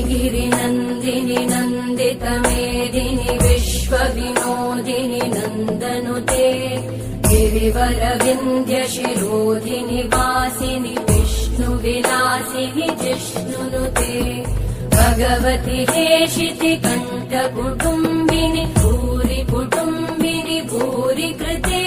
गिरिनन्दिनि नन्दितमेदिनि विश्वविनोदिनि नन्दनुते गिरिवरविन्द्यशिरोधिनि वासिनि विष्णुविलासिनि जिष्णुनुते भगवति हेशिति कण्ठकुटुम्बिनि भूरि कुटुम्बिनि भूरि कृते